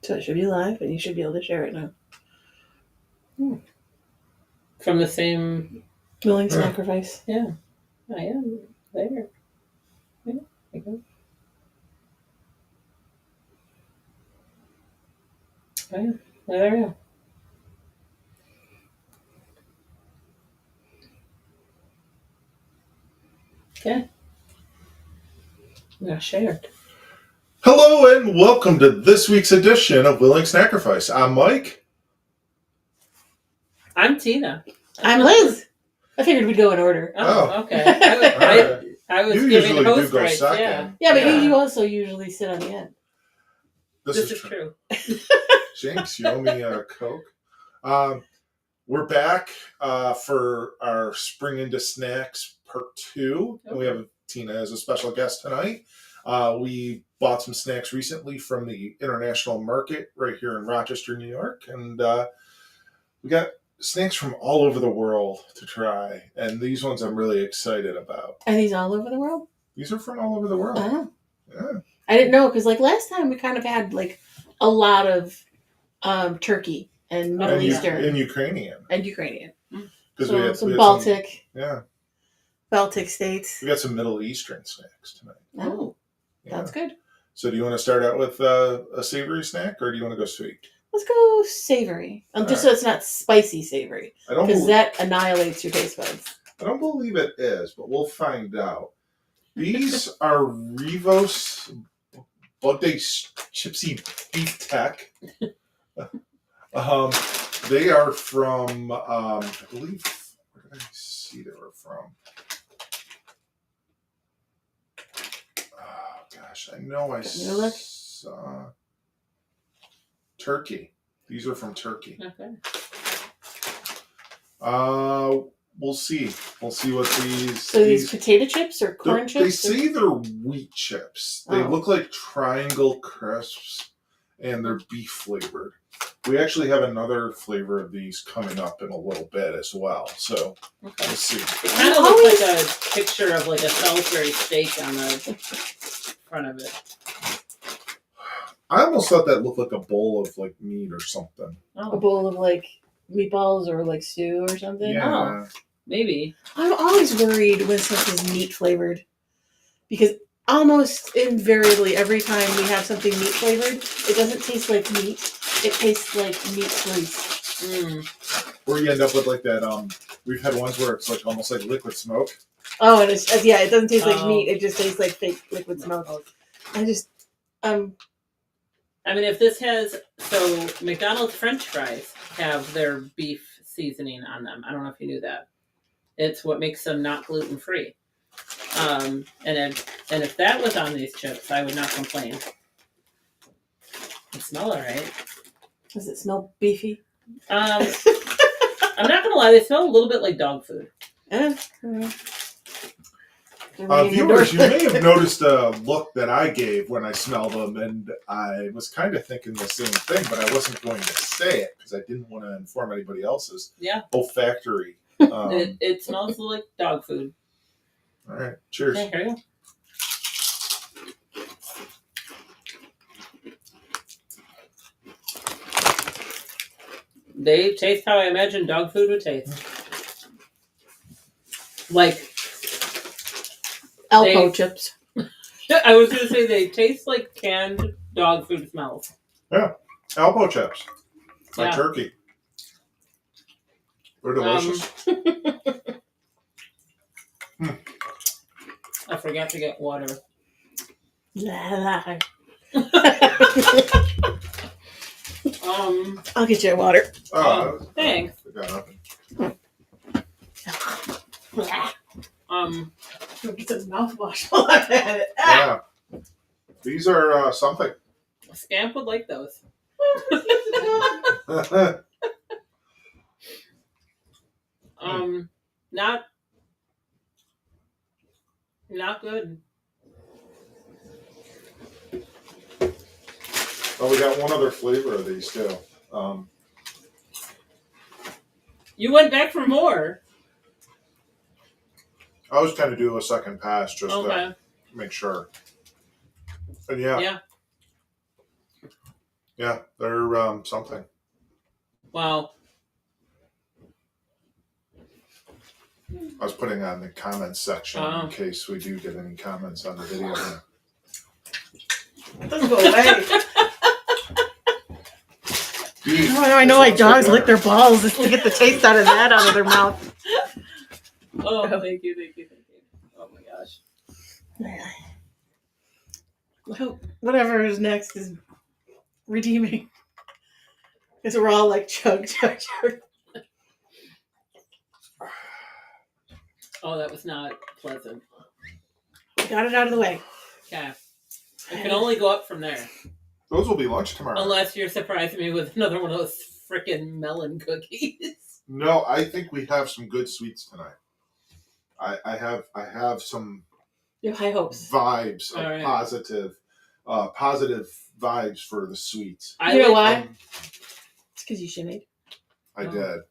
So it should be live, and you should be able to share it now. From the same. Willing sacrifice. Yeah, I am there. Yeah, I go. Oh, yeah. There we go. Okay. Now shared. Hello and welcome to this week's edition of Willing Sacrifice. I'm Mike. I'm Tina. I'm Liz. I figured we'd go in order. Oh, okay. I was You giving usually host do go rights. second. Yeah, but Yeah. you also usually sit on the end. This is true. Jinx, you owe me a Coke. We're back for our Spring Into Snacks Part 2. And we have Tina as a special guest tonight. We bought some snacks recently from the International Market right here in Rochester, New York. And we got snacks from all over the world to try. And these ones I'm really excited about. Are these all over the world? These are from all over the world. Oh. Yeah. I didn't know, because last time we kind of had a lot of Turkey and Middle Eastern. And Ukrainian. And Ukrainian. Because So we had some Baltic. Baltic states. We got some Middle Eastern snacks tonight. Oh, sounds good. So do you want to start out with a savory snack, or do you want to go sweet? Let's go savory. Just so it's not spicy savory. Because that annihilates your taste buds. I don't believe it is, but we'll find out. These are Rivos Bote Chipsy Beef Tech. They are from, I believe, where did I see they were from? Oh, gosh, I know I saw Turkey. These are from Turkey. Okay. We'll see. We'll see what these... So these potato chips or corn chips? They say they're wheat chips. They look like triangle crisps, and they're beef flavored. We actually have another flavor of these coming up in a little bit as well. So we'll see. It kind of looks like a picture of a Salisbury steak on the front of it. I almost thought that looked like a bowl of meat or something. A bowl of meatballs or stew or something? Yeah. Oh, maybe. I'm always worried when stuff is meat flavored, because almost invariably every time we have something meat flavored, it doesn't taste like meat. It tastes like meat grease. Or you end up with that. We've had ones where it's almost like liquid smoke. Oh, and it doesn't taste like meat. It just tastes like fake liquid smoke. I mean, if this has... So, McDonald's French fries have their beef seasoning on them. I don't know if you knew that. It's what makes them not gluten-free. And if that was on these chips, I would not complain. They smell all right. Does it smell beefy? I'm not going to lie. They smell a little bit like dog food. Viewers, you may have noticed a look that I gave when I smelled them, and I was kind of thinking the same thing, but I wasn't going to say it because I didn't want to inform anybody else's olfactory. It smells like dog food. All right, cheers. Okay, here you go. They taste how I imagine dog food would taste. Alpo chips. I was going to say they taste like canned dog food smells. Yeah, Alpo chips. Like turkey. They're delicious. I forgot to get water. I'll get you water. Thanks. Get some mouthwash while I'm at it. Yeah. These are something. Scamp would like those. Not good. Oh, we got one other flavor of these too. You went back for more. I was going to do a second pass just to make sure. And yeah. Yeah, they're something. Wow. I was putting on the comments section Oh. in case we do get any comments on the video. It doesn't go away. Dude, I know why this sounds dogs like lick their balls is to get the taste out of that out of their mouth. Oh, thank you. Oh my gosh. Well, whatever is next is redeeming. Because we're all like chug. Oh, that was not pleasant. Got it out of the way. Yeah. It can only go up from there. Those will be lunch tomorrow. Unless you're surprising me with another one of those freaking melon cookies. No, I think we have some good sweets tonight. I have some You have high hopes. vibes of All right. positive vibes for the sweets. You know like- why? It's because you shimmied. I Oh. did.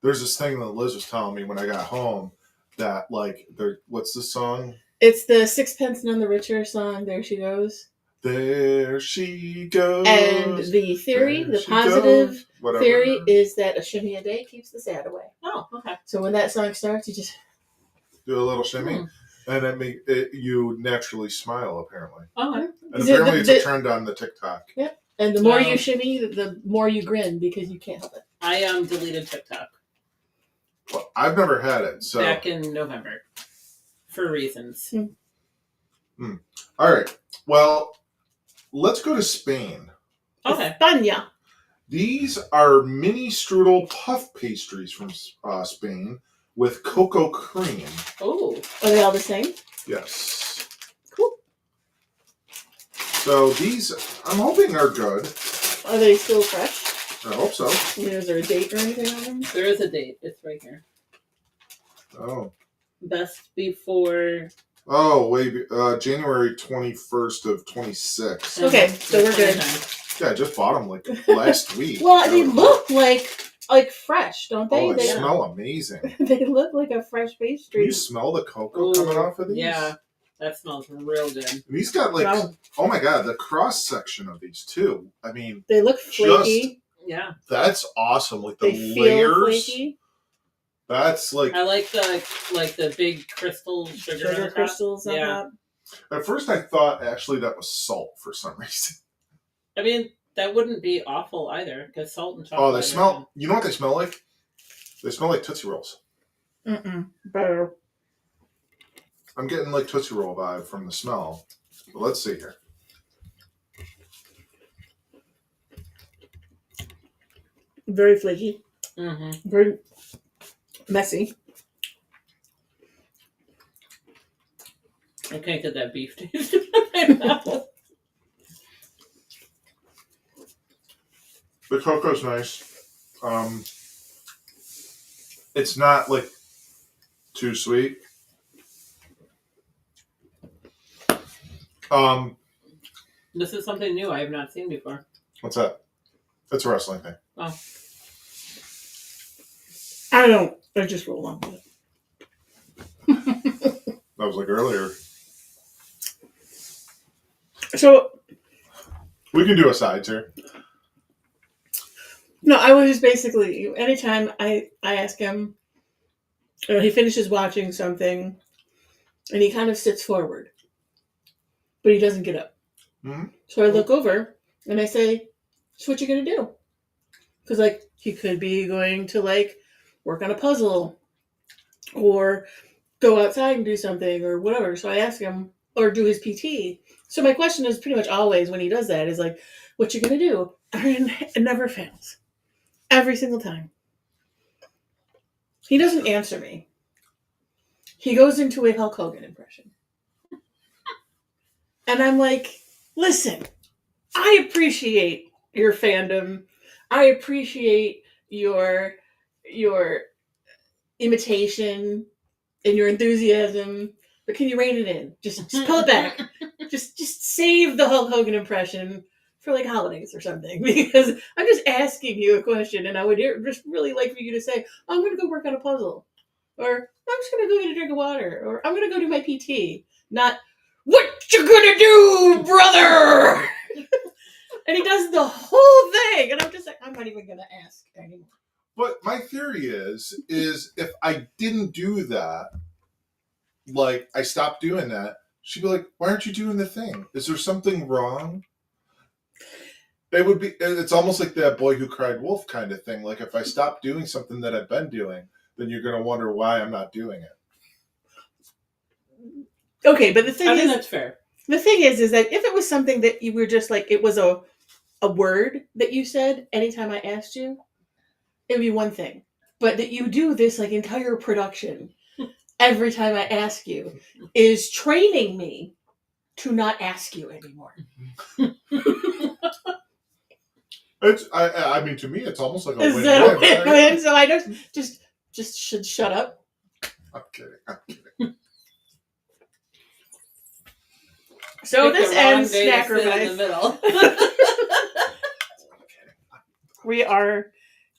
There's this thing that Liz was telling me when I got home that like there. What's the song? It's the Sixpence None the Richer song, There She Goes. There she goes. And the theory, There the she positive goes. Whatever. theory is that a shimmy a day keeps the sad away. Oh, okay. So when that song starts, you just Do a little shimmy, Hmm. and you naturally smile. Apparently, Okay. and Is it apparently the- it's a trend on the TikTok. and the more Wow. you shimmy, the more you grin because you can't help it. I deleted TikTok Well, I've never had it, so back in November for reasons. all right. Well, let's go to Spain. Okay. España. These are mini strudel puff pastries from Spain with cocoa cream. Oh, Are they all the same? Yes. Cool. So these, I'm hoping, are good. Are they still fresh? I hope so. Is there a date or anything on them? there is a date. It's right here. Oh. Best before. Oh, wait. January 21st of 26. Okay, so we're good. Yeah, I just bought them like last week. Well, they look like fresh, don't they? Oh, they They, smell amazing. they look like a fresh Can pastry. you smell the cocoa Ooh, coming off of these? Yeah, that smells real good. And these got like, Wow. oh my god, the cross section of these too. I mean, They look flaky. Yeah, that's awesome. Like the They feel layers. flaky. That's like, I like the big crystal sugar, on the Sugar top. crystals on Yeah. top. at first I thought actually that was salt for some reason. I mean, that wouldn't be awful either because salt and chocolate. Oh, they smell, you know what they smell like? They smell like Tootsie Rolls. Better. I'm getting like Tootsie Roll vibe from the smell. But let's see here. Very flaky. Mm-hmm. Very messy. I can't get that beef taste in my mouth. The cocoa's nice. It's not like too sweet. This is something new I have not seen before. What's that? It's a wrestling thing. Oh, I don't. I just roll on with it. That was like earlier. So We can do a sides here. no, I was just basically anytime I ask him, or he finishes watching something, and he kind of sits forward, but he doesn't get up. Mhm. So I look over and I say, "So what you gonna do?" Because like he could be going to like work on a puzzle, or go outside and do something, or whatever. So I ask him, or do his PT. So my question is pretty much always when he does that is like, "What you gonna do?" And it never fails. Every single time. He doesn't answer me. He goes into a Hulk Hogan impression. And I'm like, listen, I appreciate your fandom. I appreciate your imitation and your enthusiasm. But can you rein it in? Just pull it back. just save the Hulk Hogan impression for like holidays or something, because I'm just asking you a question and I would just really like for you to say, I'm going to go work on a puzzle, or I'm just going to go get a drink of water, or I'm going to go do my PT, not what you going to do, brother. And he does the whole thing. And I'm just like, I'm not even going to ask anymore. But my theory is if I didn't do that, like I stopped doing that, she'd be like, "Why aren't you doing the thing? Is there something wrong?" It would be. It's almost like that boy who cried wolf kind of thing. Like if I stop doing something that I've been doing, then you're going to wonder why I'm not doing it. Okay, but the thing I think is, that's fair. the thing is that if it was something that you were just like, it was a word that you said anytime I asked you, it would be one thing. But that you do this like entire production every time I ask you is training me to not ask you anymore. It's. I mean, to me, it's almost like a Is that a win-win. win-win? So I just should shut up. I'm kidding. So Pick this the wrong ends day to Snack sit in the Revise. middle. We are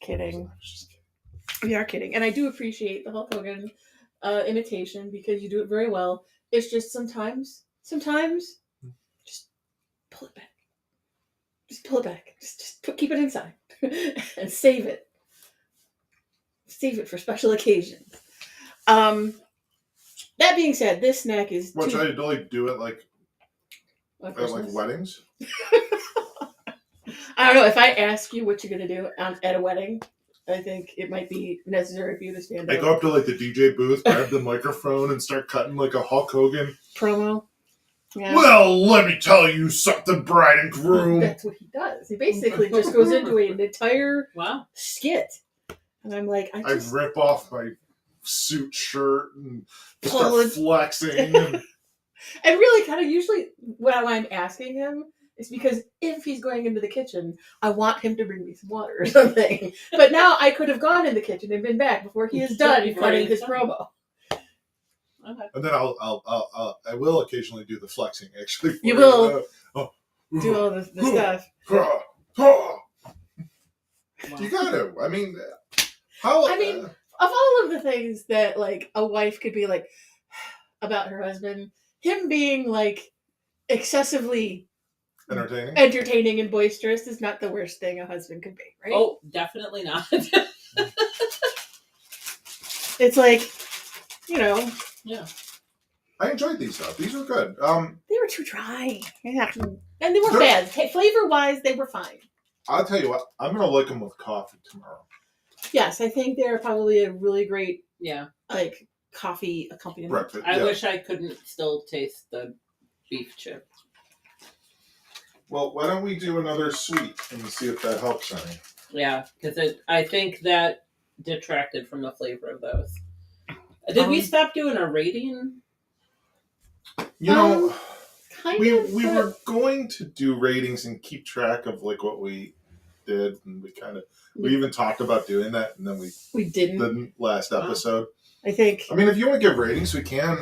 kidding. I was just kidding. We are kidding. And I do appreciate the Hulk Hogan imitation because you do it very well. It's just sometimes, just pull it back. Just pull it back. Keep it inside and save it. Save it for special occasions. That being said, this snack is What should I like do it like on at like Christmas. weddings? I don't know. If I ask you what you're going to do at a wedding, I think it might be necessary for you to stand I up. go up to like the DJ booth, grab the microphone, and start cutting like a Hulk Hogan. Promo. Yeah. Well, let me tell you something, bride and groom. That's what he does. He basically just goes into an entire Wow. skit. And I'm like, I rip off my suit shirt and Pull start it. flexing. And And really kind of usually what I'm asking him is because if he's going into the kitchen, I want him to bring me some water or something. But now I could have gone in the kitchen and been back before he is done Before cutting he's his done. promo. Okay. then I will occasionally do the flexing. Actually, You will. Oh. Do all the stuff. You gotta. I mean, how? I mean, of all of the things that like a wife could be like about her husband, him being like excessively entertaining. and boisterous is not the worst thing a husband could be, right? Oh, definitely not. It's like, you know, Yeah. I enjoyed these though. These were good. they were too dry. Yeah. And they were They're- bad. Flavor wise, they were fine. I'll tell you what. I'm gonna like them with coffee tomorrow. Yes, I think they're probably a really great Yeah. like coffee accompaniment. Breakfast. I yeah. wish I couldn't still taste the beef chip. Well, why don't we do another sweet and see if that helps any? Yeah, because I think that detracted from the flavor of those. Did we stop doing a rating? You know, Kind we of. but were going to do ratings and keep track of like what we did, and we even talked about doing that, and then we didn't. didn't last episode. I think. I mean, if you want to give ratings, we can.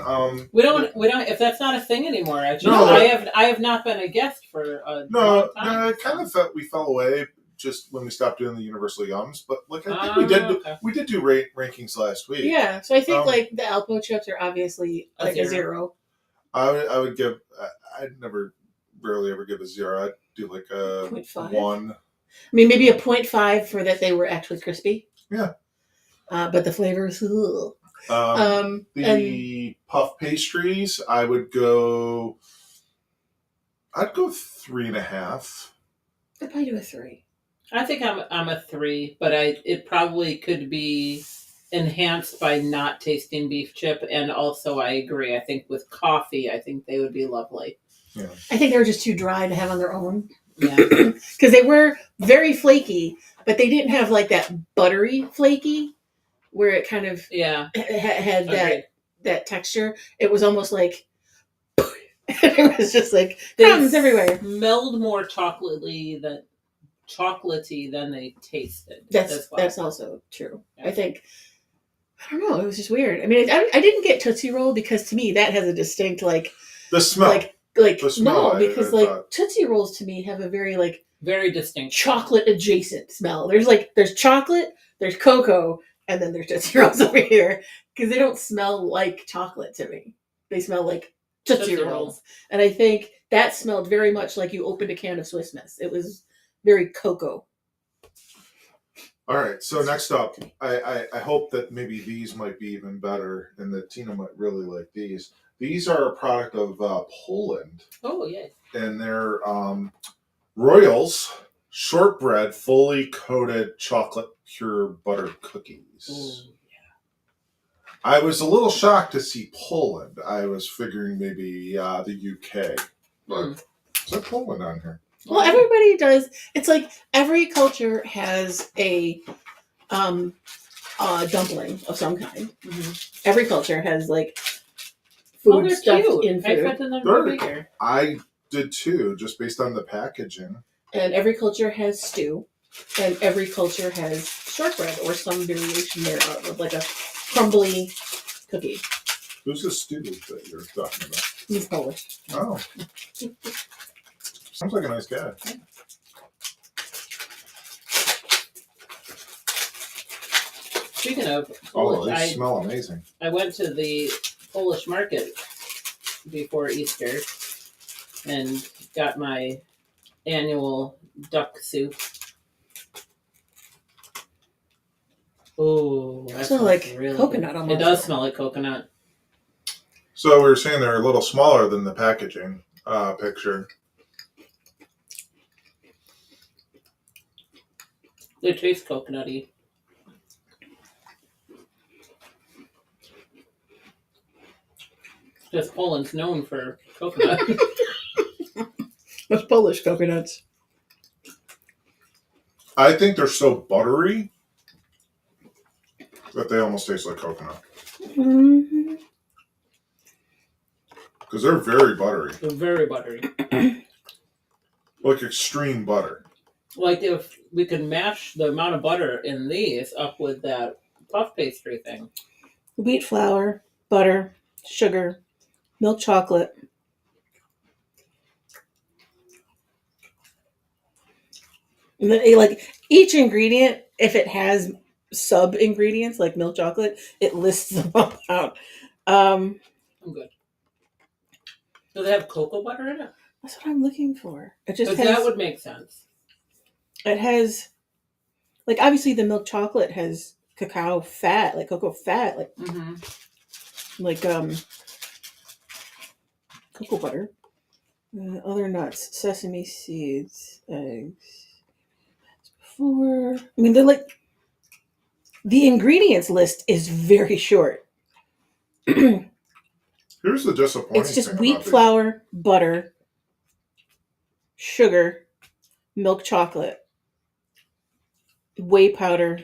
We don't. If that's not a thing anymore. Actually, No, I have not been a guest for a long time. I kind of felt we fell away just when we stopped doing the Universal Yums, but like I think Okay. we did do rankings last week. Yeah, so I think Um, like the Alpo chips are obviously A like a zero. 0. I would give. I'd rarely ever give a 0. I'd do like a 0.5. 1. I mean, maybe a 0.5 for that they were actually crispy. Yeah. But the flavors. Ugh. The And puff pastries, I'd go 3.5. I'd probably do a 3. I think I'm a 3, but it probably could be enhanced by not tasting beef chip, and also I agree. I think with coffee, I think they would be lovely. Yeah. I think they were just too dry to have on their own Yeah. because they were very flaky, but they didn't have like that buttery flaky where it kind of Yeah. had Agreed. that texture. It was almost like it was just like They crumbs everywhere. smelled more chocolatey than they tasted. That's why. also true. Yeah. I think I don't know. It was just weird. I mean, I didn't get Tootsie Roll because to me that has a distinct like The smell. like The smell, no, because I like thought. Tootsie Rolls to me have a very like very distinct. chocolate adjacent smell. There's chocolate, there's cocoa, and then there's Tootsie Rolls over here because they don't smell like chocolate to me. They smell like Tootsie Rolls. And I think that smelled very much like you opened a can of Swiss Miss. It was very cocoa. All right, so next up, I hope that maybe these might be even better and that Tina might really like these. These are a product of Poland, Oh, yeah. and they're Royals shortbread fully coated chocolate pure butter cookies. Ooh. I was a little shocked to see Poland. I was figuring maybe the UK, but is there Poland on here? Well, everybody does. It's like every culture has a dumpling of some kind. Mm-hmm. Every culture has like Oh, food they're stuffed cute. in I food. expected them to They're- be bigger. I did too, just based on the packaging. And every culture has stew. And every culture has shortbread or some variation thereof, of like a crumbly cookie. Who's the student that you're talking about? He's Polish. Oh. Sounds like a nice guy. Speaking of Oh, Polish, they smell amazing. I went to the Polish market before Easter and got my annual duck soup. Oh, that So smells like really coconut good. almost. It does smell like coconut. So we were saying they're a little smaller than the packaging picture. They taste coconutty. Because Poland's known for coconut. That's Polish coconuts. I think they're so buttery that they almost taste like coconut. Mm-hmm. Because they're very buttery. They're very buttery. Like extreme butter. Like if we could mash the amount of butter in these up with that puff pastry thing. Wheat flour, butter, sugar, milk chocolate. And then, like each ingredient, if it has sub ingredients like milk chocolate, it lists them all out. I'm good. Do they have cocoa butter in it? That's what I'm looking for. It just Because has. that would make sense. It has, like obviously the milk chocolate has cacao fat, like cocoa fat, Mm-hmm. like cocoa butter. Other nuts, sesame seeds, eggs. Before, I mean, they're like the ingredients list is very short. Here's the disappointing It's just thing wheat about these. flour, butter, sugar, milk chocolate, whey powder,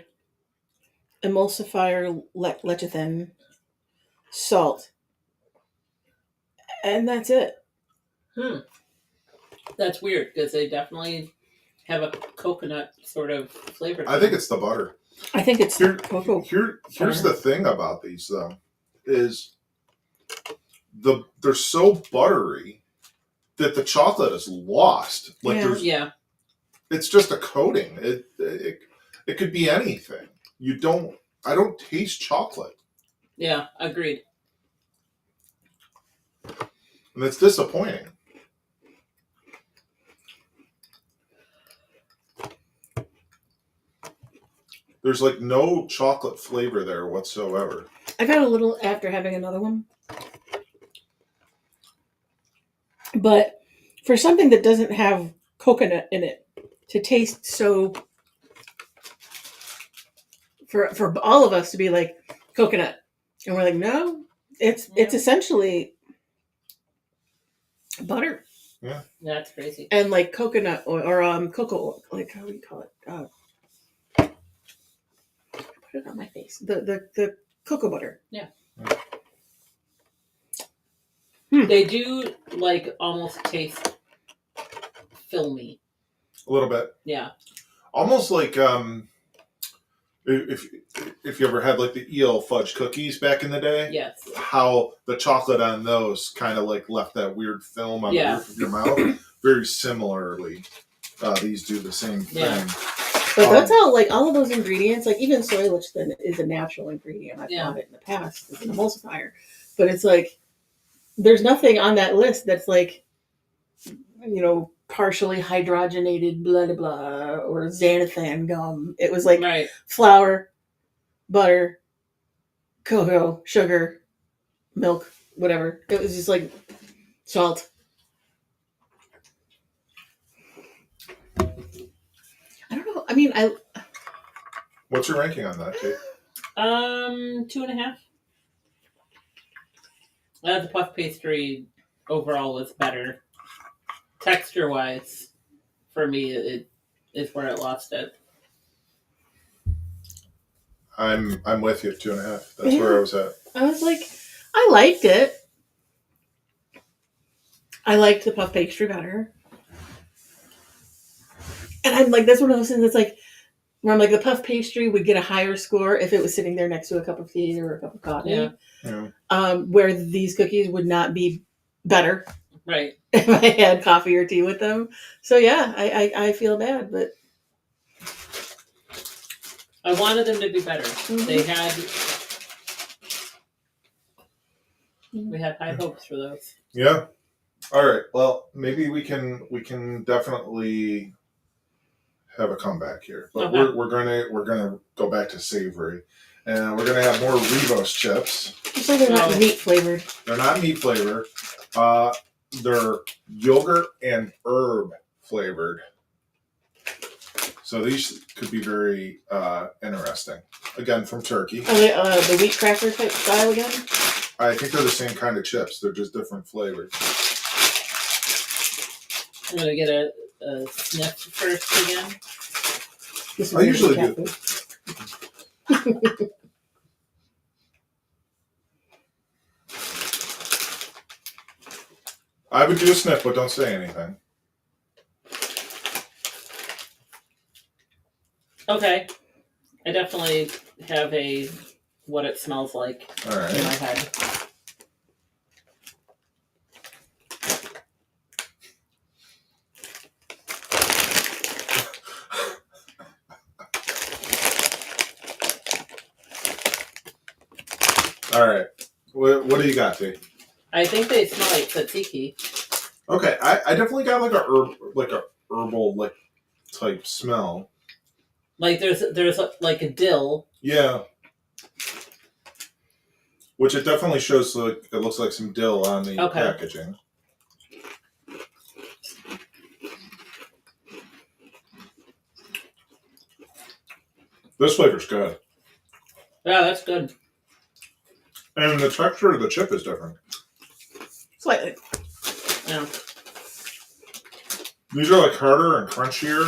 emulsifier lecithin, salt, and that's it. That's weird because they definitely have a coconut sort of flavor. to I think them. it's the butter. I think it's Here, cocoa. here's the thing about these though, is they're so buttery that the chocolate is lost. Like Yeah. there's, Yeah. it's just a coating. It could be anything. I don't taste chocolate, Yeah. Agreed. and it's disappointing. There's like no chocolate flavor there whatsoever. I got a little after having another one. But for something that doesn't have coconut in it to taste so for all of us to be like coconut and we're like no, it's Yeah. essentially butter That's crazy. and like coconut oil or cocoa oil, like how do you call it? Put it on my face. The cocoa butter. They do like almost taste filmy. A little bit. Yeah. Almost like if you ever had like the eel fudge cookies back in the day, Yes. how the chocolate on those kind of like left that weird film on Yeah. the roof of your mouth. Very similarly, these do the same thing. Yeah. But that's how, like, all of those ingredients, like, even soy lecithin is a natural ingredient. I've Yeah. found it in the past as an emulsifier. But it's like, there's nothing on that list that's like, partially hydrogenated blah blah blah or xanthan gum. It was like Right. flour, butter, cocoa, sugar, milk, whatever. It was just like salt. I don't know. I mean, What's your ranking on that, Kate? 2.5. The puff pastry overall was better. Texture wise, for me, it is where it lost it. I'm with you, 2.5. That's where I was at. I was like, I liked it. I liked the puff pastry better. And I'm like, that's one of those things that's like, where I'm like, the puff pastry would get a higher score if it was sitting there next to a cup of tea or a cup of coffee. Yeah. Where these cookies would not be better Right. if I had coffee or tea with them. So yeah, I feel bad, but I wanted them to be better. Mhm. We had high hopes for those. Yeah. All right. Well, maybe we can definitely have a comeback here, but Okay. we're gonna go back to savory, and we're gonna have more Revos chips. just like they're not Oh. meat flavored. They're not meat flavored. They're yogurt and herb flavored. So these could be very interesting. Again, from Turkey. Are they the wheat cracker type style again? I think they're the same kind of chips. They're just different flavors. I'm gonna get a sniff first again. This is I usually cat do. food. I would do a sniff, but don't say anything. Okay. I definitely have what it smells like All in my right. head. All right. What do you got, T? I think they smell like tzatziki. Okay, I definitely got like a herbal like type smell. Like there's like a dill. Yeah. Which it definitely shows like it looks like some dill on the Okay. packaging. This flavor's good. Yeah, that's good. And the texture of the chip is different. Slightly. Yeah. These are like harder and crunchier.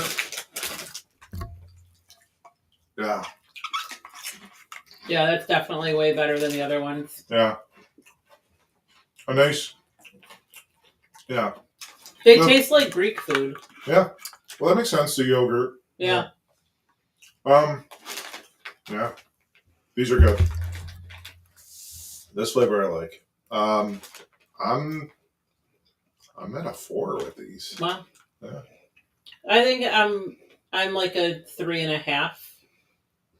Yeah. Yeah, that's definitely way better than the other ones. Yeah. A nice. Yeah. They No. taste like Greek food. Well, that makes sense. The yogurt. Yeah. Yeah. These are good. This flavor I like. I'm at a 4 with these. Wow. Yeah. I think I'm like a 3.5.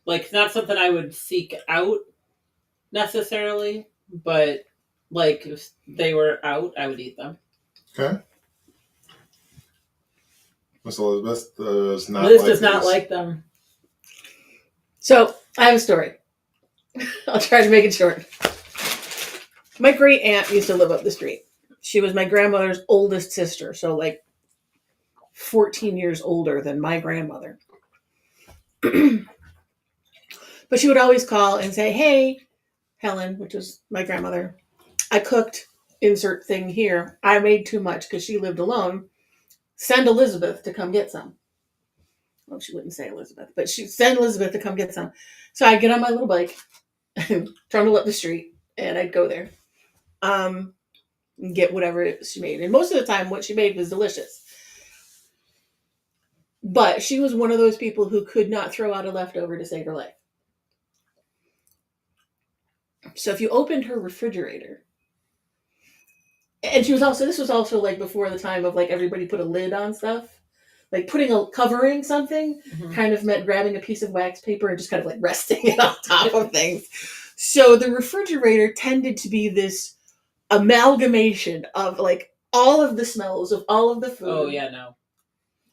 Like not something I would seek out necessarily, but like if they were out, I would eat them. Okay. Miss Elizabeth does not Liz like does not these. like them. So I have a story. I'll try to make it short. My great aunt used to live up the street. She was my grandmother's oldest sister, so like 14 years older than my grandmother. But she would always call and say, "Hey, Helen," which was my grandmother, "I cooked insert thing here. I made too much," because she lived alone. "Send Elizabeth to come get some." Well, she wouldn't say Elizabeth, but she'd send Elizabeth to come get some. So I'd get on my little bike and trundle up the street, and I'd go there, and get whatever she made. And most of the time, what she made was delicious. But she was one of those people who could not throw out a leftover to save her life. So if you opened her refrigerator, and this was also like before the time of like everybody put a lid on stuff. Like covering something Mhm. kind of meant grabbing a piece of wax paper and just kind of like resting it on top of things. So the refrigerator tended to be this amalgamation of like all of the smells of all of the food. Oh yeah, no.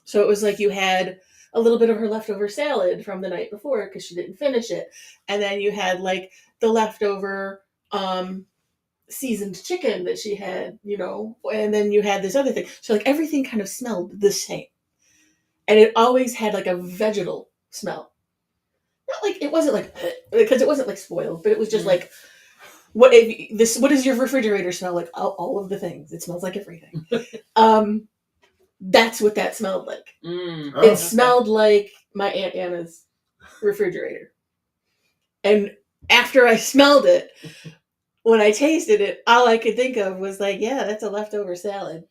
So it was like you had a little bit of her leftover salad from the night before because she didn't finish it, and then you had like the leftover seasoned chicken that she had, and then you had this other thing. So like everything kind of smelled the same, and it always had like a vegetal smell. Not like it wasn't like because it wasn't like spoiled, but it was just like what does your refrigerator smell like? All of the things. It smells like everything. That's what that smelled like. Oh. It smelled like my Aunt Anna's refrigerator. And after I smelled it, when I tasted it, all I could think of was like, yeah, that's a leftover salad.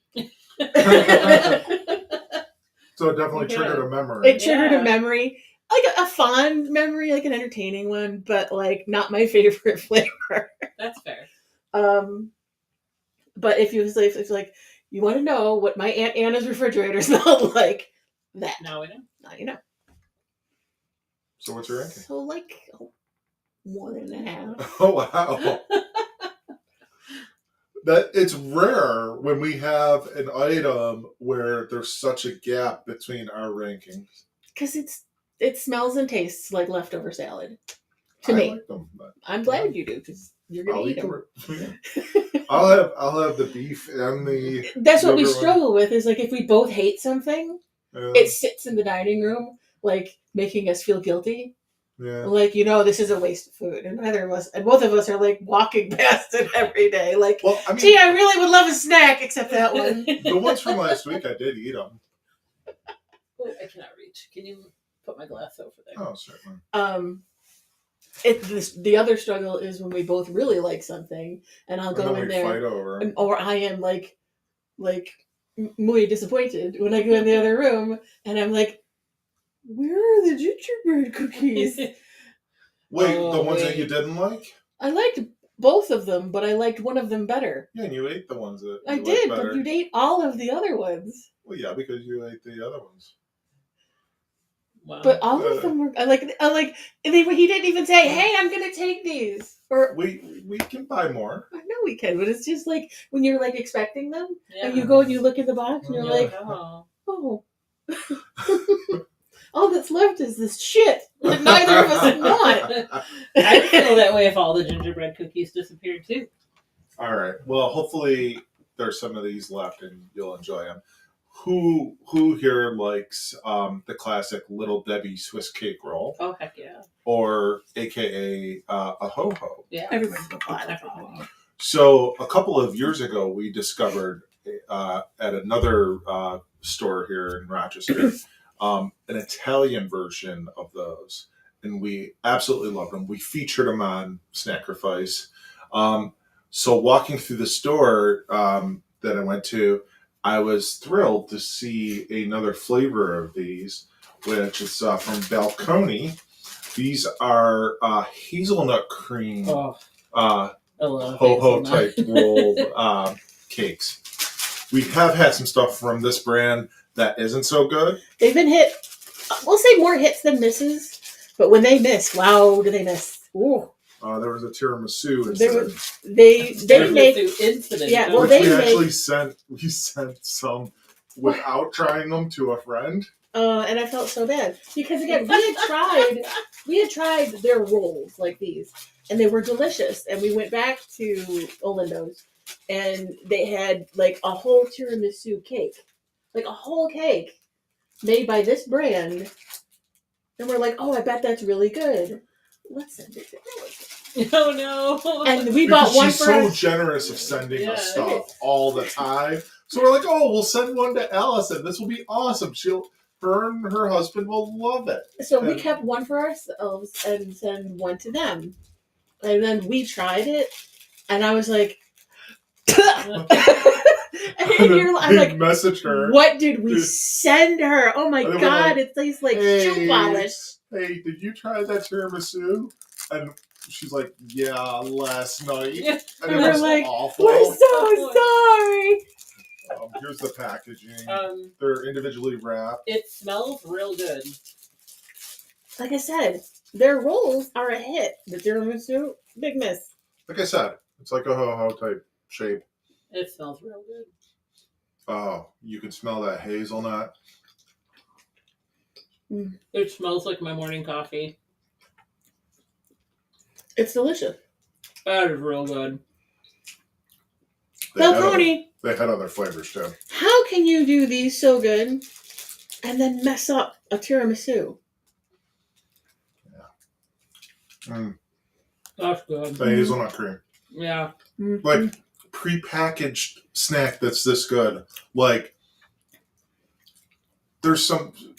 So it definitely triggered a memory. It triggered a memory, like a fond memory, like an entertaining one, but like not my favorite flavor. That's fair. But if you like, you want to know what my Aunt Anna's refrigerator smelled like, that. Now we know. Now you know. So what's your ranking? So like 1.5. Oh wow. That it's rare when we have an item where there's such a gap between our rankings. Because it smells and tastes like leftover salad to I me. like them, but I'm glad you do because you're gonna I'll eat eat them. the I'll have the beef and the That's what we liver one. struggle with. Is like if we both hate something, Yeah, it sits in the dining room like making us feel guilty. yeah. Like this is a waste of food, and neither of us, and both of us are like walking past it every day. Like, Well, I mean, gee, I really would love a snack, except that one. the ones from last week I did eat them. Oh, I cannot reach. Can you put my glass over there? Oh, certainly. The other struggle is when we both really like something, and I'll And go then in we there, fight over 'em. or I am like muy disappointed when I go in the other room, and I'm like, where are the gingerbread cookies? Wait, Oh, the ones that wait. you didn't like? I liked both of them, but I liked one of them better. Yeah, and you ate the ones that I you did, liked but better. you ate all of the other ones. Well, yeah, because you ate the other ones. Wow. But all of them were. I like. He didn't even say, "Hey, I'm gonna take these." Or We can buy more. I know we can, but it's just like when you're like expecting them, yeah. and you go and you look in the box, and you're You're like, oh. "Oh, all that's left is this shit that neither of us want." I'd feel that way if all the gingerbread cookies disappeared too. All right. Well, hopefully there's some of these left and you'll enjoy them. Who here likes the classic Little Debbie Swiss cake roll, Oh heck yeah. or AKA a ho ho? Yeah. Everybody Everybody. So a couple of years ago, we discovered at another store here in Rochester an Italian version of those, and we absolutely loved them. We featured them on Snackifice. So walking through the store that I went to, I was thrilled to see another flavor of these, which is from Balcony. These are hazelnut cream Oh, I love ho-ho hazelnut. type rolled cakes. We have had some stuff from this brand that isn't so good. They've been hit. We'll say more hits than misses, but when they miss, wow, do they miss? Ooh, There was a tiramisu There instead. was- they There's make. this incident. Yeah, don't well, Which they we make- actually sent some without trying them to a friend. And I felt so bad because again we had tried their rolls like these, and they were delicious. And we went back to Olindo's, and they had like a whole tiramisu cake, like a whole cake made by this brand. And we're like, oh, I bet that's really good. Let's send it to Alex. Oh no. And we bought Because one she's for so us. generous of sending Yeah, us stuff all the time. So we're like, oh, we'll send one to Allison. This will be awesome. Her and her husband will love it. So we kept one for ourselves and send one to them. And then we tried it, and I was like, and I'm We like, messaged her. what did we send her? Oh my And then we're god, like, it tastes like "Hey, shoe polish. Hey, did you try that tiramisu? And she's like, yeah, last night. Yeah. And And it we're was like, awful. We're so sorry. Here's the packaging. Um, They're individually wrapped. it smells real good. Like I said, their rolls are a hit. The tiramisu, big miss. Like I said, it's like a ho-ho type shape. It smells real good. Oh, you can smell that hazelnut. It smells like my morning coffee. It's delicious. That is real good. They had Balcony, they had other flavors too. how can you do these so good and then mess up a tiramisu? That's good. The hazelnut cream. Yeah. Like, prepackaged snack that's this good. Like, there's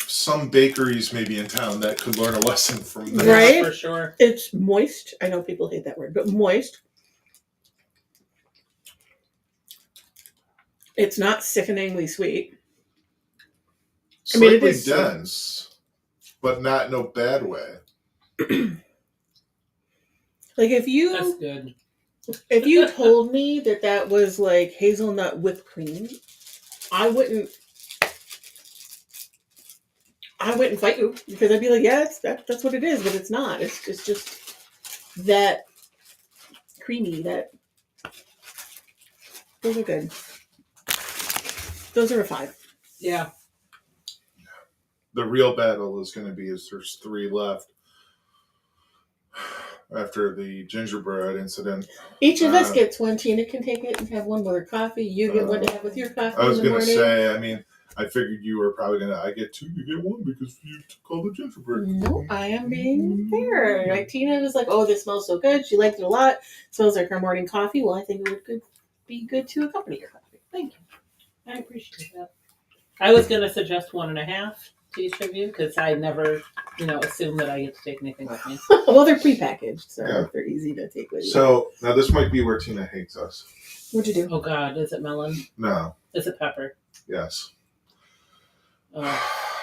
some bakeries maybe in town that could learn a lesson from this. Right? Yeah, for sure. It's moist. I know people hate that word, but moist. It's not sickeningly sweet. I mean, it Slightly is dense, but not in a bad way. Like That's if good. you told me that was like hazelnut with cream, I wouldn't fight you because I'd be like, yeah, that's what it is, but it's not. It's just that creamy. Those are good. Those are a 5. Yeah. The real battle is going to be there's 3 left after the gingerbread incident. Each of us gets one. Tina can take it and have one with her coffee. You get one to have with your coffee I was in the going to morning. say, I mean, I figured you were probably going to, I get 2, you get 1 because you took all the gingerbread. No, I am being fair. Like Tina was like, "Oh, this smells so good." She liked it a lot. It smells like her morning coffee. Well, I think it would be good to accompany your coffee. Thank you. I appreciate that. I was going to suggest 1.5 to each of you because I never, assume that I get to take anything with me. Well, they're prepackaged, so Yeah. they're easy to take with you. So, now this might be where Tina hates us. What'd you do? Oh God, is it melon? No. Is it pepper? Yes. Oh,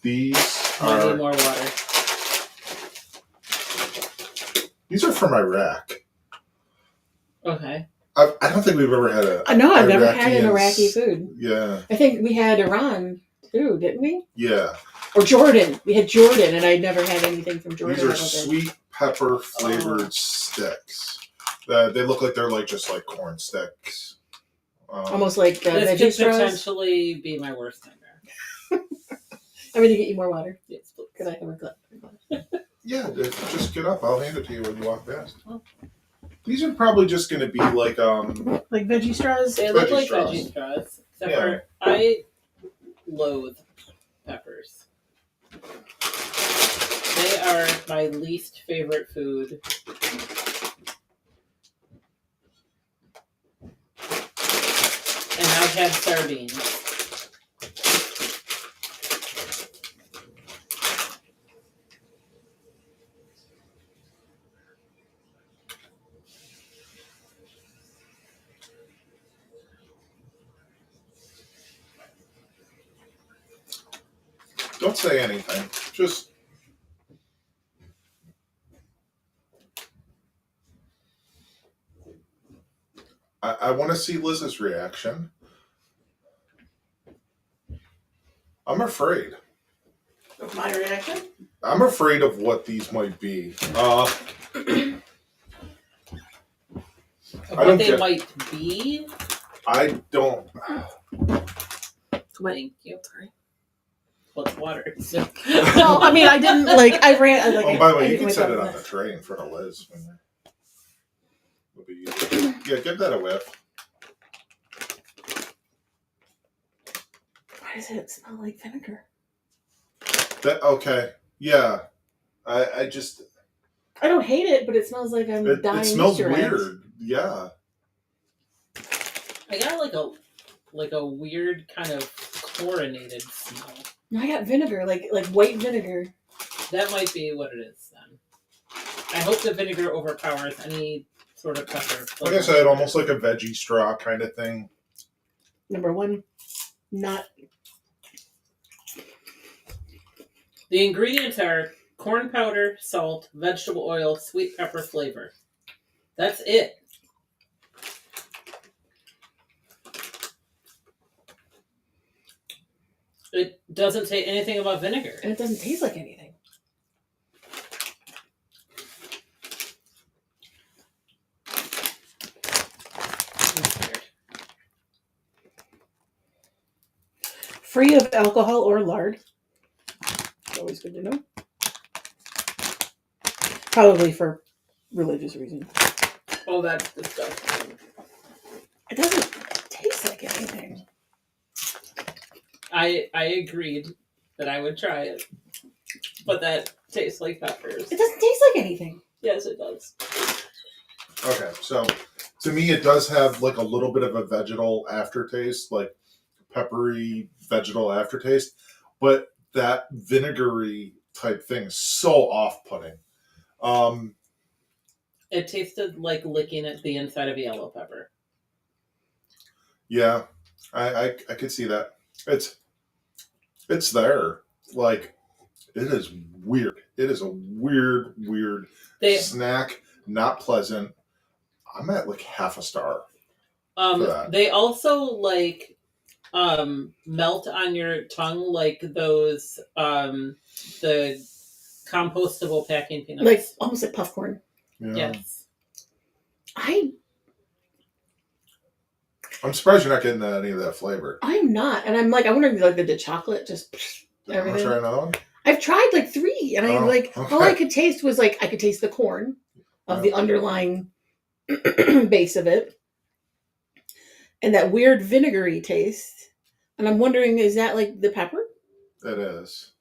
These I need are more water. from Iraq. Okay. I don't think we've ever had a. No, I've never had an Iraqians- Iraqi food. Yeah. I think we had Iran too, didn't we? Yeah. Or Jordan. We had Jordan, and I never had anything from Jordan. These I are don't think. sweet pepper flavored sticks. They look like they're just like corn sticks. Almost like This veggie could straws. potentially be my worst nightmare. I'm going to get you more water. Yes, please. Could I have a glass? Yeah, just get up. I'll hand it to you when you walk past. Oh. These are probably just going to be like Like veggie straws? They look Veggie like straws. veggie straws. Except Yeah. for I loathe peppers. They are my least favorite food. And I've had sardines. Don't say anything. Just. I want to see Liz's reaction. I'm afraid. Of my reaction? I'm afraid of what these might be. Of I what don't they get- might be. I don't. Thank you. What's water? So- No, I mean, I didn't, I ran, Oh, by the way, I you didn't can wake set up it with on the this. tray in front of Liz. It'll be easy. Yeah, give that a whiff. Why does it smell like vinegar? Okay. Yeah. I just. I don't hate it, but it smells like I'm dying. It smells Easter eggs. weird. Yeah. I got like a weird kind of chlorinated smell. I got vinegar, like white vinegar. That might be what it is then. I hope the vinegar overpowers any sort of pepper. Like I said, almost like a veggie straw kind of thing. Number 1, not. The ingredients are corn powder, salt, vegetable oil, sweet pepper flavor. That's it. It doesn't say anything about vinegar. And it doesn't taste like anything. Free of alcohol or lard. Always good to know. Probably for religious reasons. Oh, that's disgusting. It doesn't taste like anything. I agreed that I would try it, but that tastes like peppers. It doesn't taste like anything. Yes, it does. Okay, so to me, it does have like a little bit of a vegetal aftertaste, like peppery vegetal aftertaste, but that vinegary type thing is so off-putting. It tasted like licking at the inside of a yellow pepper. Yeah, I could see that. It's there. Like, it is weird. It is a weird They snack. Not pleasant. I'm at like half a star. for that. they also like melt on your tongue like those the compostable packing peanuts. Like almost like puffcorn. Yeah. Yes. I'm surprised you're not getting any of that flavor. I'm not, and I'm like, I wonder if like the chocolate just You want to everything. try another one? I've tried like 3, and I Oh, like all okay. I could taste was like I could taste the corn of the Yeah. underlying base of it, and that weird vinegary taste. And I'm wondering, is that like the pepper? It is.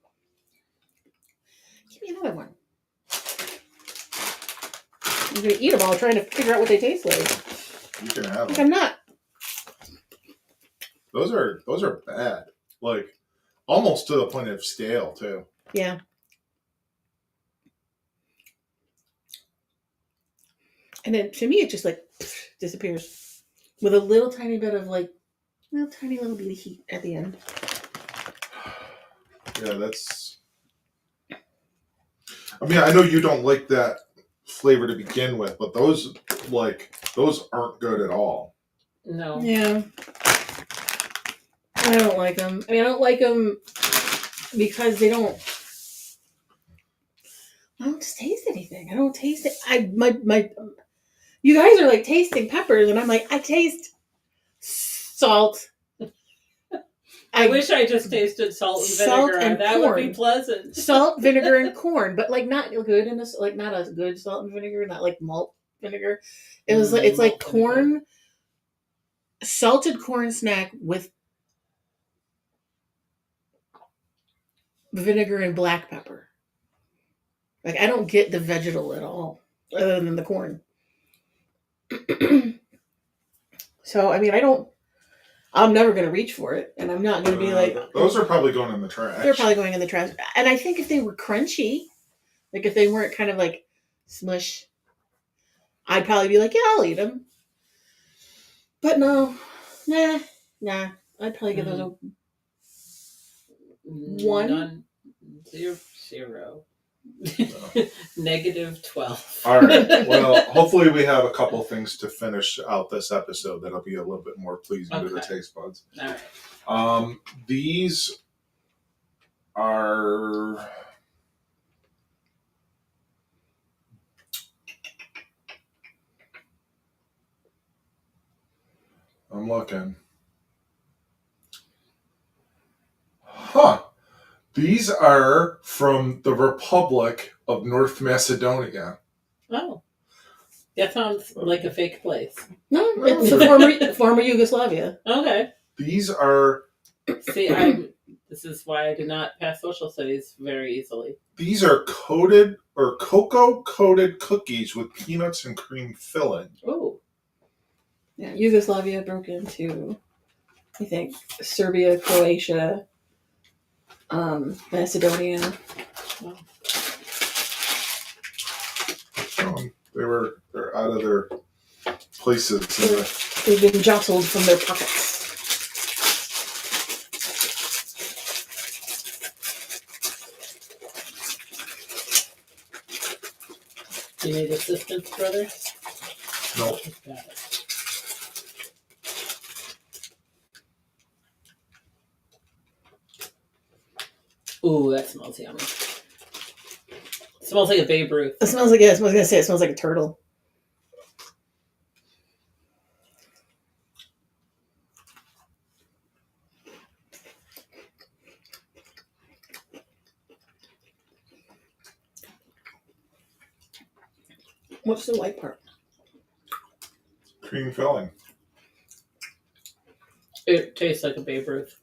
Give me another one. I'm gonna eat them all, trying to figure out what they taste like. You can have Like them. I'm not. Those are bad. Like almost to the point of stale too. Yeah. And then to me, it just like disappears with a little tiny bit of like, little tiny little bit of heat at the end. Yeah, that's. I mean, I know you don't like that flavor to begin with, but those aren't good at all. No. Yeah. I don't like them. I mean, I don't like them because they don't. I don't taste anything. I don't taste it. My. You guys are like tasting peppers, and I'm like, I taste salt. I wish I just tasted salt and Salt vinegar. and That would corn. be pleasant. Salt, vinegar, and corn, but like not good in this, like not a good salt and vinegar, not like malt vinegar. It was like it's like Malt vinegar. corn, salted corn snack with vinegar and black pepper. Like I don't get the vegetal at all, other than the corn. So I mean, I'm never gonna reach for it, and I'm not gonna be like. Those are probably going in the trash. They're probably going in the trash. And I think if they were crunchy, like if they weren't kind of like smush, I'd probably be like, yeah, I'll eat them. But no, nah. I'd probably give those a one. None. Zero. -12. All right. Well, hopefully we have a couple things to finish out this episode that'll be a little bit more pleasing to the Okay. taste buds. All right. These are. I'm looking. Huh. These are from the Republic of North Macedonia. Oh. That sounds like a fake place. No, it's the former Yugoslavia. Okay. These are See, this is why I did not pass social studies very easily. coated or cocoa coated cookies with peanuts and cream filling. Oh. Yeah, Yugoslavia broke into, I think, Serbia, Croatia, Macedonia. They're out of their places. In the, They've been jostled from their pockets. You need assistance, brother? no, Got it. Ooh, that smells yummy. It smells like a Babe Ruth. It smells like, yeah, I was gonna say it smells like a turtle. What's the white part? Cream filling. It tastes like a Babe Ruth.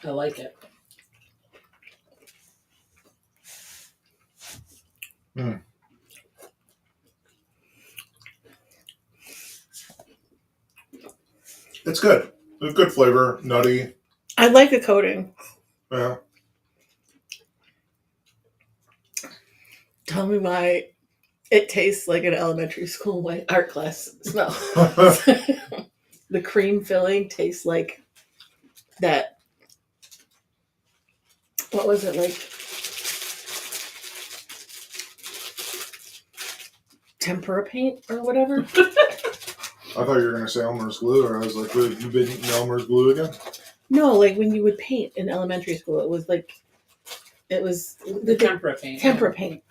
I like it. It's good. It's good flavor, nutty. I like the coating. Yeah. Tell me why it tastes like an elementary school white art class smell. The cream filling tastes like that. What was it like? Tempera paint or whatever? I thought you were gonna say Elmer's glue, or I was like, "Wait, you been eating Elmer's glue again?" No, like when you would paint in elementary school, it was The tempera paint. tempera paint.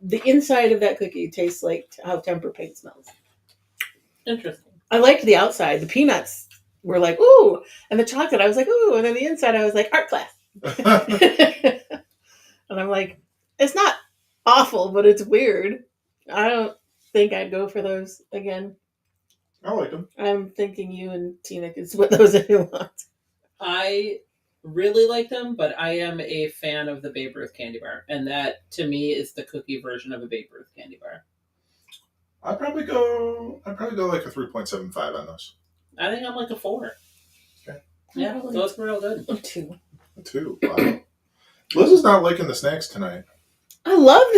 The inside of that cookie tastes like how tempera paint smells. Interesting. I liked the outside. The peanuts were like, ooh. And the chocolate, I was like, ooh. And then the inside, I was like, art class. And I'm like, it's not awful, but it's weird. I don't think I'd go for those again. I like them. I'm thinking you and Tina could split those if you want. I really like them, but I am a fan of the Babe Ruth candy bar. And that, to me, is the cookie version of a Babe Ruth candy bar. I'd probably go like a 3.75 on those. I think I'm like a 4. Okay. Yeah, those were real good. 2. 2. Wow. Liz is not liking the snacks tonight. I loved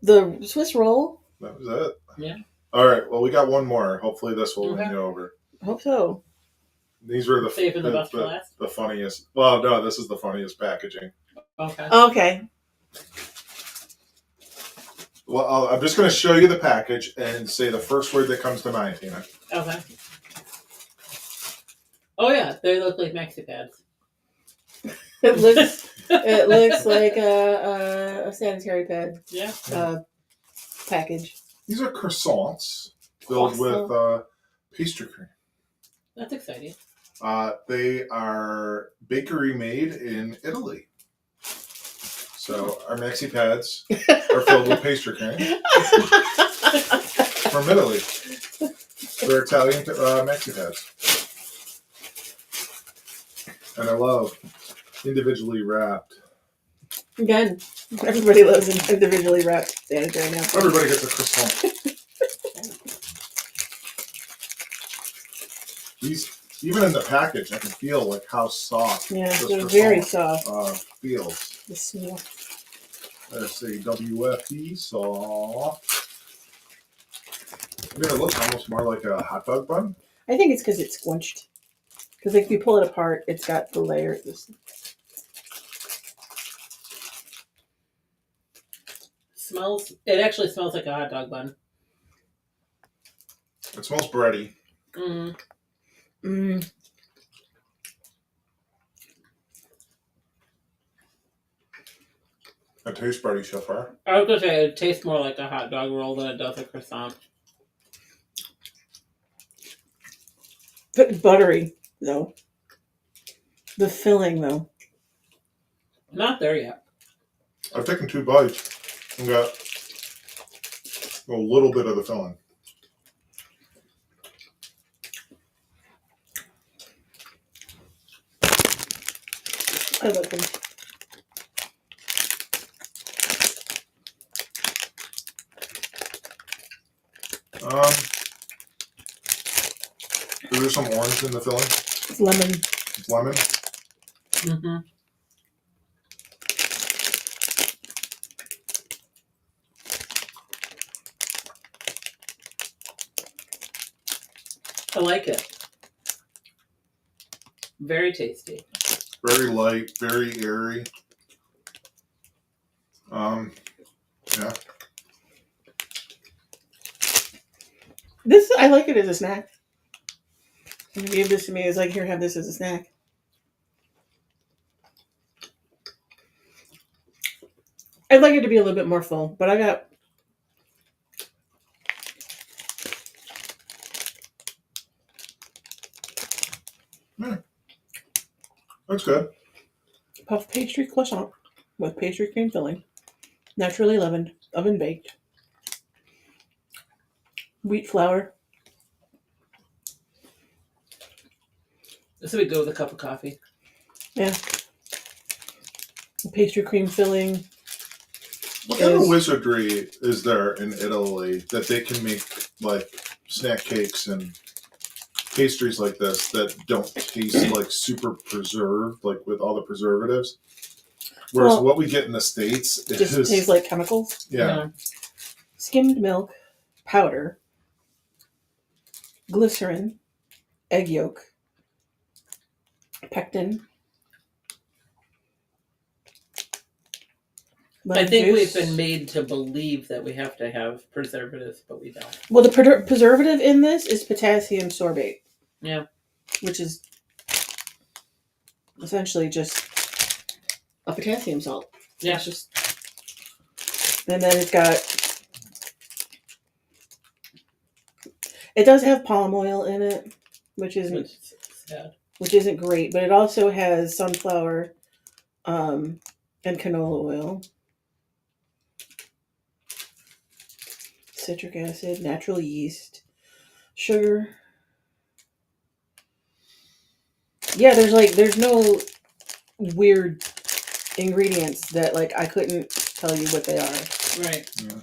the Swiss roll. That was it. Yeah. All right. Well, we got one more. Hopefully, this will win Okay. you over. I hope so. These were the Saving the best for last. the funniest. Well, no, this is the funniest packaging. Okay. Okay. Well, I'm just going to show you the package and say the first word that comes to mind, Tina. Okay. Oh yeah, they look like maxi pads. It looks like a sanitary pad Yeah. package. These are croissants filled with pastry cream. That's exciting. They are bakery made in Italy. So our maxi pads are filled with pastry cream from Italy. They're Italian maxi pads. And I love individually wrapped. Again, everybody loves an individually wrapped sanitary napkin. Everybody gets a croissant. These, even in the package, I can feel like how soft Yeah, this they're very croissant, soft. feels. The smell. Let's see, WFE soft. I mean, it looks almost more like a hot dog bun. I think it's because it's squinched. Because if you pull it apart, it's got the layer. It actually smells like a hot dog bun. It smells bready. Mm. Mm. It tastes bready so far. I was gonna say it tastes more like a hot dog roll than it does a croissant. But buttery, though. The filling, though. Not there yet. I've taken 2 bites and got a little bit of the filling. I like them. Is there some orange in the filling? It's lemon. It's lemon. Mm-hmm. I like it. Very tasty. Very light, very airy. Yeah. This, I like it as a snack. When you gave this to me, it's like, here, have this as a snack. I'd like it to be a little bit more full, but I got... That's good. Puff pastry croissant with pastry cream filling, naturally leavened, oven baked, wheat flour. This would go with a cup of coffee. Yeah. Pastry cream filling. What kind of is- wizardry is there in Italy that they can make like snack cakes and pastries like this that don't taste like super preserved, like with all the preservatives? Whereas Well, what we get in the States Just is tastes like chemicals. yeah. Skimmed milk, powder, glycerin, egg yolk, pectin. I lemon think juice. we've been made to believe that we have to have preservatives, but we don't. Well, the preservative in this is potassium sorbate. Yeah. Which is essentially just a potassium salt. Yeah. It's just, and then it's got. It does have palm oil in it, which Which isn't is sad. great, but it also has sunflower, and canola oil, citric acid, natural yeast, sugar. Yeah, there's no weird ingredients that like I couldn't tell you what they are. Right. Yeah.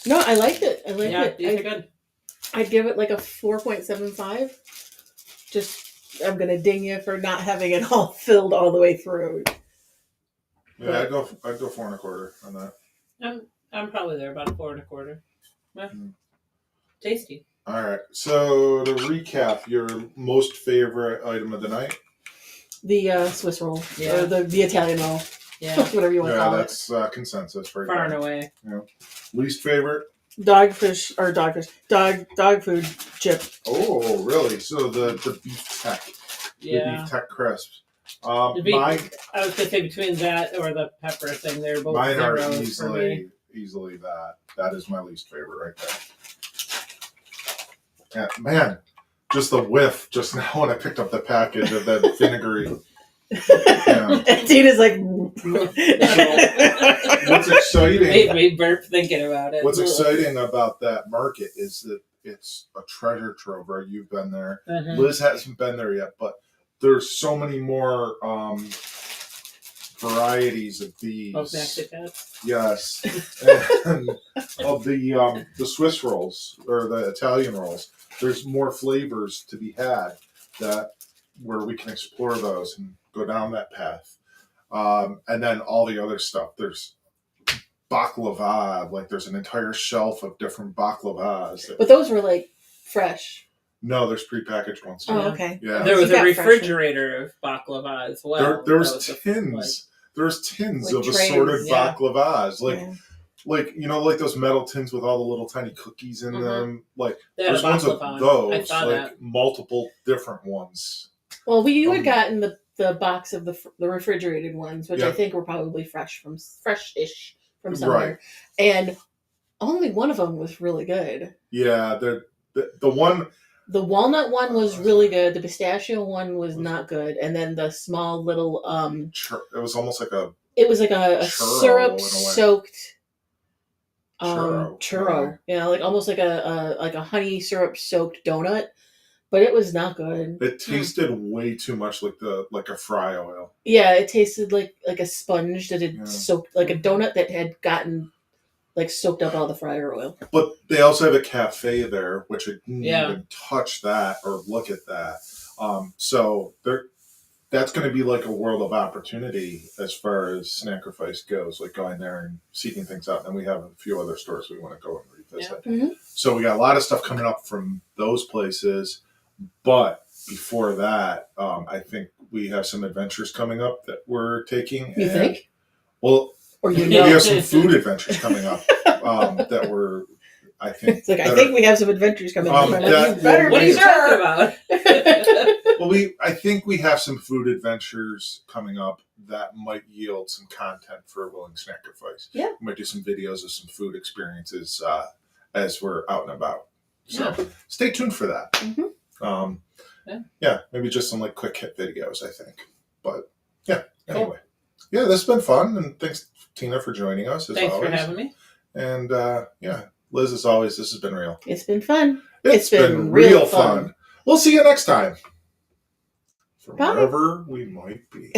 No, I liked it. I liked Yeah, it. these are good. I'd give it like a 4.75. Just I'm gonna ding you for not having it all filled all the way through. Yeah, I'd go 4 1/4 on that. I'm probably there about 4 1/4. Yeah. Tasty. All right. So to recap, your most favorite item of the night? The Swiss roll. Yeah. Or the Italian roll. Yeah. Whatever you want to Yeah, call it. that's consensus right Far and there. away. Least favorite? Dog food chip. Oh, really? So the beef tech, the Yeah. beef tech crisps. The beef- Mine I was gonna say between that or the pepper thing, they're both mine are zeros for me. easily that. That is my least favorite right there. Yeah, man, just the whiff just now when I picked up the package of that vinegary. Yeah. And Tina's like. What's exciting? Made me burp thinking about it. What's Ugh. exciting about that market is that it's a treasure trove. Right? You've been there. Mhm. Liz hasn't been there yet, but there's so many more varieties of these. Of Mexicans. Yes, and of the Swiss rolls or the Italian rolls. There's more flavors to be had that where we can explore those and go down that path. And then all the other stuff. There's baklava, like there's an entire shelf of different baklavas. But those were like fresh. No, there's prepackaged ones. Oh, Yeah. okay. Yeah. There was You a got refrigerator of baklava as well. There was That tins. There's tins Like of trays, assorted yeah. baklavas, Yeah. like like those metal tins with all the little tiny cookies in Mhm. them. Like They had a there's ones of baklava. I those, saw like that. multiple different ones. Well, you had Um, gotten the box of the refrigerated ones, which I Yeah. think were probably fresh-ish from somewhere, Right. and only one of them was really good. Yeah, the one. The walnut one was really good. The pistachio one was not good, and then the small little It was almost like a it was like a Churro, in a syrup way. soaked Churro. churro. Yeah, like almost like a honey syrup soaked donut, but it was not good. It tasted way too much like a fry oil. Yeah, it tasted like a sponge that had Yeah. soaked, like a donut that had gotten like soaked up all the fryer oil. But they also have a cafe there, which I didn't Yeah. even touch that or look at that. So that's going to be like a world of opportunity as far as Snackifice goes, like going there and seeking things out. And we have a few other stores we want to go and revisit. Yeah. Mhm. So we got a lot of stuff coming up from those places. But before that, I think we have some adventures coming up that we're taking. You think? Well, Or we you know? have some food adventures coming up that we're, I think. It's like I that think are- we have some adventures coming up. I'm like, that you better What are be you talking sure. about? Well, I think we have some food adventures coming up that might yield some content for Willing Snackifice. Yeah. We might do some videos of some food experiences as we're out and about. So Yeah. stay tuned for that. Mhm. Yeah, maybe just some like quick hit videos, I think. But yeah, Cool. anyway. Yeah, this has been fun, and thanks, Tina, for joining us as Thanks always. for having me. And yeah, Liz, as always, this has been real. It's been fun. It's been real fun. We'll see you next time. From Bye. wherever we might be.